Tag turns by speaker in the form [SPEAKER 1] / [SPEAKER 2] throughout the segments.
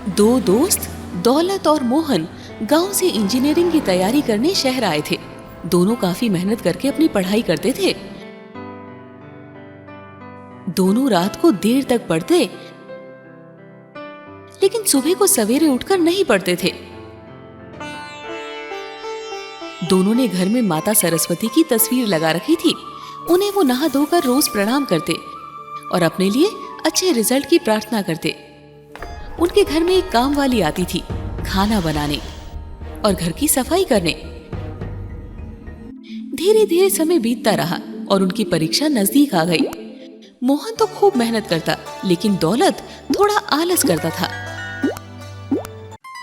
[SPEAKER 1] दो दोस्त दौलत और मोहन गांव से इंजीनियरिंग की तैयारी करने शहर आए थे। दोनों काफी मेहनत करके अपनी पढ़ाई करते थे। दोनों रात को देर तक पढ़ते, लेकिन सुबह को सवेरे उठकर नहीं पढ़ते थे। दोनों ने घर में माता सरस्वती की तस्वीर लगा रखी थी। उन्हें वो नहा धोकर रोज प्रणाम करते और अपने लिए अच्छे रिजल्ट की प्रार्थना करते। उनके घर में एक काम वाली आती थी, खाना बनाने और घर की सफाई करने। धीरे धीरे समय बीतता रहा और उनकी परीक्षा नजदीक आ गई। मोहन तो खूब मेहनत करता, लेकिन दौलत थोड़ा आलस करता था।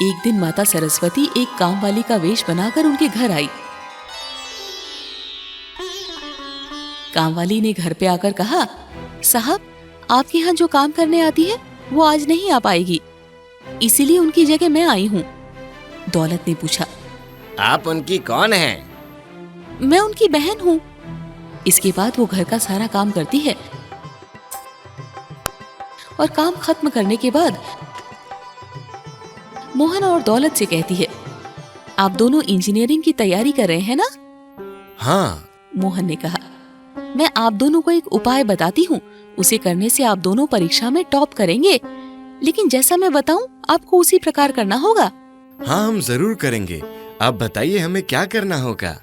[SPEAKER 1] एक दिन माता सरस्वती एक काम वाली का वेश बनाकर उनके घर आई। काम वाली ने घर पे आकर कहा, साहब, आपके यहाँ जो काम करने आती है वो आज नहीं आ पाएगी, इसीलिए उनकी जगह मैं आई हूँ। दौलत ने पूछा,
[SPEAKER 2] आप उनकी कौन हैं?
[SPEAKER 1] मैं उनकी बहन हूँ। इसके बाद वो घर का सारा काम करती है और काम खत्म करने के बाद मोहन और दौलत से कहती है, आप दोनों इंजीनियरिंग की तैयारी कर रहे हैं ना?
[SPEAKER 2] हाँ।
[SPEAKER 1] मोहन ने कहा, मैं आप दोनों को एक उपाय बताती हूँ, उसे करने से आप दोनों परीक्षा में टॉप करेंगे, लेकिन जैसा मैं बताऊं आपको उसी प्रकार करना होगा।
[SPEAKER 2] हाँ, हम जरूर करेंगे। आप बताइए हमें क्या करना होगा।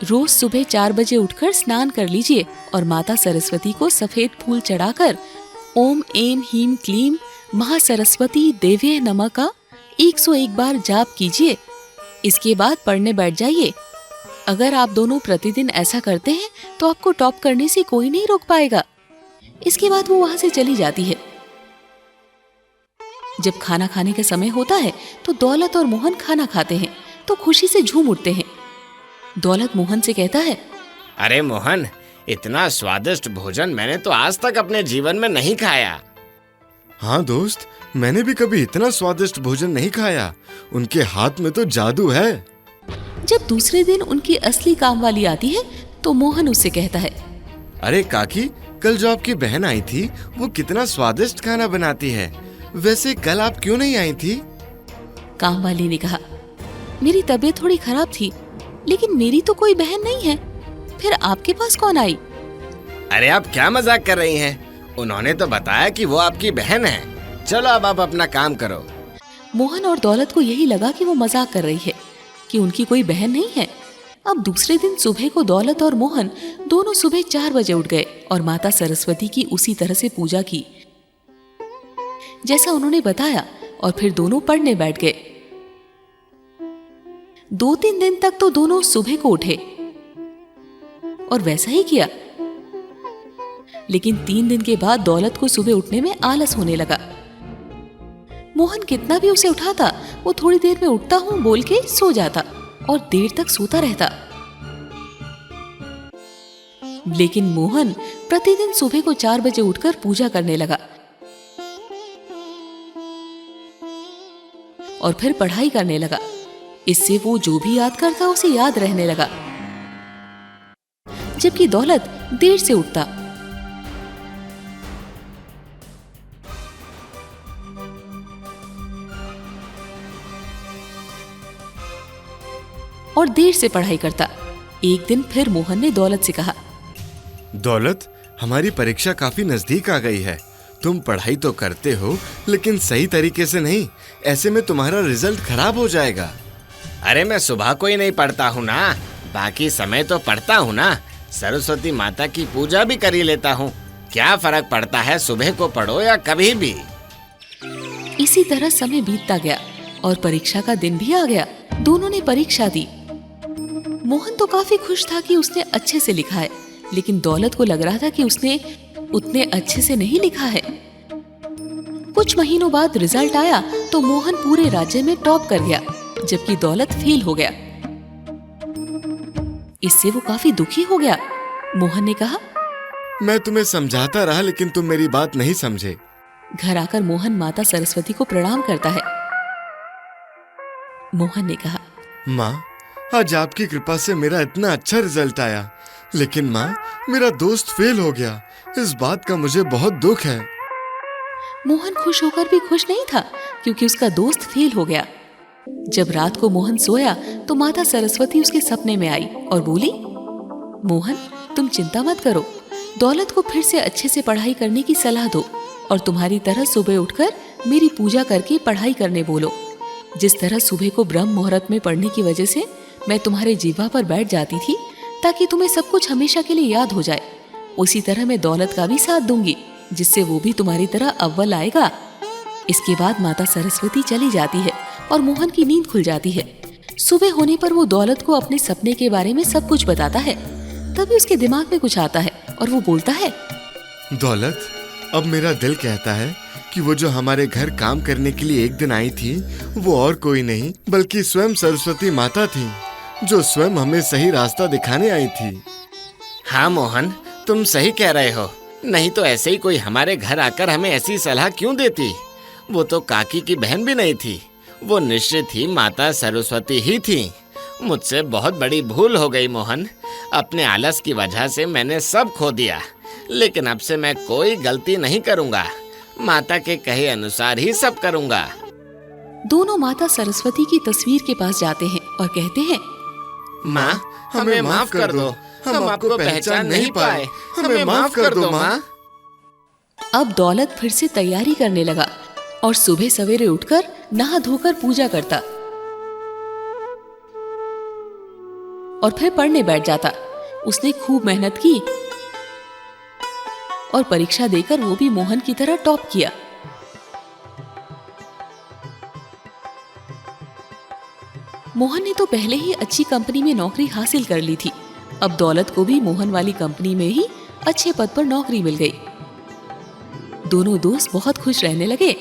[SPEAKER 1] रोज सुबह 4 बजे उठकर स्नान कर लीजिए और माता सरस्वती को सफेद फूल चढ़ाकर ओम एम हीम क्लीम महासरस्वती देव्ये नमः का 101 बार जाप कीजिए। इसके बाद पढ़ने बैठ जाइए। अगर आप दोनों प्रतिदिन ऐसा करते हैं तो आपको टॉप करने से कोई नहीं रोक पाएगा। इसके बाद वो वहां से चली जाती है। जब खाना खाने का समय होता है तो दौलत और मोहन खाना खाते हैं तो खुशी से झूम उठते हैं। दौलत मोहन से कहता है,
[SPEAKER 2] अरे मोहन, इतना स्वादिष्ट भोजन मैंने तो आज तक अपने जीवन में नहीं खाया।
[SPEAKER 3] हाँ दोस्त, मैंने भी कभी इतना स्वादिष्ट भोजन नहीं खाया। उनके हाथ में तो जादू है।
[SPEAKER 1] जब दूसरे दिन उनकी असली काम वाली आती है तो मोहन उससे कहता है,
[SPEAKER 3] अरे काकी, कल जो आपकी बहन आई थी वो कितना स्वादिष्ट खाना बनाती है। वैसे कल आप क्यों नहीं आई थी?
[SPEAKER 1] काम वाली ने कहा, मेरी तबीयत थोड़ी खराब थी, लेकिन मेरी तो कोई बहन नहीं है, फिर आपके पास कौन आई?
[SPEAKER 2] अरे आप क्या मजाक कर रही हैं? उन्होंने तो बताया कि वो आपकी बहन है। चलो अब आप अपना काम करो।
[SPEAKER 1] मोहन और दौलत को यही लगा कि वो मजाक कर रही है, कि उनकी कोई बहन नहीं है। अब दूसरे दिन सुबह को दौलत और मोहन दोनों सुबह 4 बजे उठ गए और माता सरस्वती की उसी तरह से पूजा की जैसा उन्होंने बताया, और फिर दोनों पढ़ने बैठ गए। 2-3 दिन तक तो दोनों सुबह को उठे और वैसा ही किया, लेकिन 3 दिन के बाद दौलत को सुबह उठने में आलस होने लगा। मोहन कितना भी उसे उठाता, वो थोड़ी देर में उठता हूं बोल के सो जाता और देर तक सोता रहता। लेकिन मोहन प्रतिदिन सुबह को 4 बजे उठकर पूजा करने लगा और फिर पढ़ाई करने लगा। इससे वो जो भी याद करता उसे याद रहने लगा, जबकि दौलत देर से उठता। और देर से पढ़ाई करता। एक दिन फिर मोहन ने दौलत से कहा,
[SPEAKER 3] दौलत, हमारी परीक्षा काफी नजदीक आ गई है। तुम पढ़ाई तो करते हो, लेकिन सही तरीके से नहीं। ऐसे में तुम्हारा रिजल्ट खराब हो जाएगा।
[SPEAKER 2] अरे मैं सुबह को ही नहीं पढ़ता हूँ ना, बाकी समय तो पढ़ता हूँ ना। सरस्वती माता की पूजा भी कर ही लेता हूँ। क्या फर्क पड़ता है सुबह को पढ़ो या कभी भी।
[SPEAKER 1] इसी तरह समय बीतता गया और परीक्षा का दिन भी आ गया। दोनों ने परीक्षा दी। मोहन तो काफी खुश था कि उसने अच्छे से लिखा है, लेकिन दौलत को लग रहा था कि उसने उतने अच्छे से नहीं लिखा है। कुछ महीनों बाद रिजल्ट आया तो मोहन पूरे राज्य में टॉप कर गया, जबकि दौलत फेल हो गया। इससे वो काफी दुखी हो गया। मोहन ने कहा,
[SPEAKER 3] मैं तुम्हें समझाता रहा, लेकिन तुम मेरी बात नहीं समझे।
[SPEAKER 1] घर आकर मोहन माता सरस्वती को प्रणाम करता है। मोहन ने कहा,
[SPEAKER 3] माँ, आज आपकी कृपा से मेरा इतना अच्छा रिजल्ट आया, लेकिन माँ, मेरा दोस्त फेल हो गया। इस बात का मुझे बहुत दुख है।
[SPEAKER 1] मोहन खुश होकर भी खुश नहीं था, क्योंकि उसका दोस्त फेल हो गया। जब रात को मोहन सोया तो माता सरस्वती उसके सपने में आई और बोली, मोहन, तुम चिंता मत करो, दौलत को फिर से अच्छे से पढ़ाई करने की सलाह दो और तुम्हारी तरह सुबह उठकर मेरी पूजा करके पढ़ाई करने बोलो। जिस तरह सुबह को ब्रह्म मुहूर्त में पढ़ने की वजह से मैं तुम्हारे जीवा पर बैठ जाती थी ताकि तुम्हें सब कुछ हमेशा के लिए याद हो जाए, उसी तरह मैं दौलत का भी साथ दूंगी, जिससे वो भी तुम्हारी तरह अव्वल आएगा। इसके बाद माता सरस्वती चली जाती है और मोहन की नींद खुल जाती है। सुबह होने पर वो दौलत को अपने सपने के बारे में सब कुछ बताता है। तभी उसके दिमाग में कुछ आता है और वो बोलता है,
[SPEAKER 3] दौलत, अब मेरा दिल कहता है कि वो जो हमारे घर काम करने के लिए एक दिन आई थी, वो और कोई नहीं बल्कि स्वयं सरस्वती माता थी, जो स्वयं हमें सही रास्ता दिखाने आई थी।
[SPEAKER 2] हाँ मोहन, तुम सही कह रहे हो। नहीं तो ऐसे ही कोई हमारे घर आकर हमें ऐसी सलाह क्यों देती। वो तो काकी की बहन भी नहीं थी, वो निश्चित ही माता सरस्वती ही थी। मुझसे बहुत बड़ी भूल हो गई मोहन। अपने आलस की वजह से मैंने सब खो दिया, लेकिन अब से मैं कोई गलती नहीं करूँगा। माता के कहे अनुसार ही सब करूँगा।
[SPEAKER 1] दोनों माता सरस्वती की तस्वीर के पास जाते हैं और कहते हैं,
[SPEAKER 2] माँ, हमें माफ कर दो, हम आपको पहचान नहीं पाए, हमें माफ कर दो माँ।
[SPEAKER 1] अब दौलत फिर से तैयारी करने लगा और सुबह सवेरे उठकर नहा धोकर पूजा करता और फिर पढ़ने बैठ जाता। उसने खूब मेहनत की और परीक्षा देकर वो भी मोहन की तरह टॉप किया। मोहन ने तो पहले ही अच्छी कंपनी में नौकरी हासिल कर ली थी। अब दौलत को भी मोहन वाली कंपनी में ही अच्छे पद पर नौकरी मिल गई। दोनों दोस्त बहुत खुश रहने लगे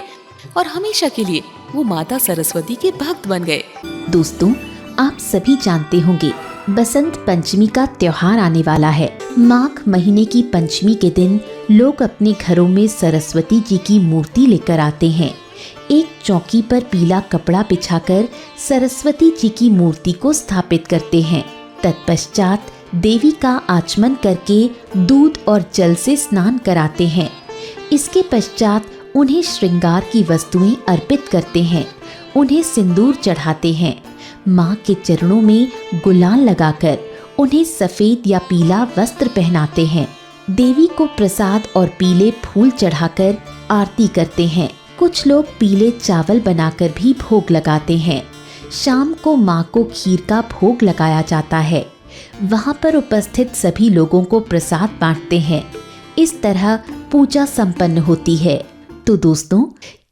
[SPEAKER 1] और हमेशा के लिए वो माता सरस्वती के भक्त बन गए।
[SPEAKER 4] दोस्तों, आप सभी जानते होंगे बसंत पंचमी का त्योहार आने वाला है। माघ महीने की पंचमी के दिन लोग अपने घरों में सरस्वती जी की मूर्ति लेकर आते हैं। एक चौकी पर पीला कपड़ा बिछाकर सरस्वती जी की मूर्ति को स्थापित करते हैं। तत्पश्चात देवी का आचमन करके दूध और जल से स्नान कराते हैं। इसके पश्चात उन्हें श्रृंगार की वस्तुएं अर्पित करते हैं, उन्हें सिंदूर चढ़ाते हैं। माँ के चरणों में गुलाल लगाकर उन्हें सफेद या पीला वस्त्र पहनाते हैं। देवी को प्रसाद और पीले फूल चढ़ाकर आरती करते हैं। कुछ लोग पीले चावल बनाकर भी भोग लगाते हैं। शाम को माँ को खीर का भोग लगाया जाता है। वहाँ पर उपस्थित सभी लोगों को प्रसाद बांटते हैं। इस तरह पूजा संपन्न होती है। तो दोस्तों,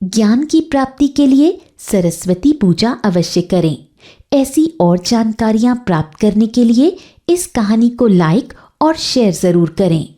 [SPEAKER 4] ज्ञान की प्राप्ति के लिए सरस्वती पूजा अवश्य करें। ऐसी और जानकारियाँ प्राप्त करने के लिए इस कहानी को लाइक और शेयर जरूर करें।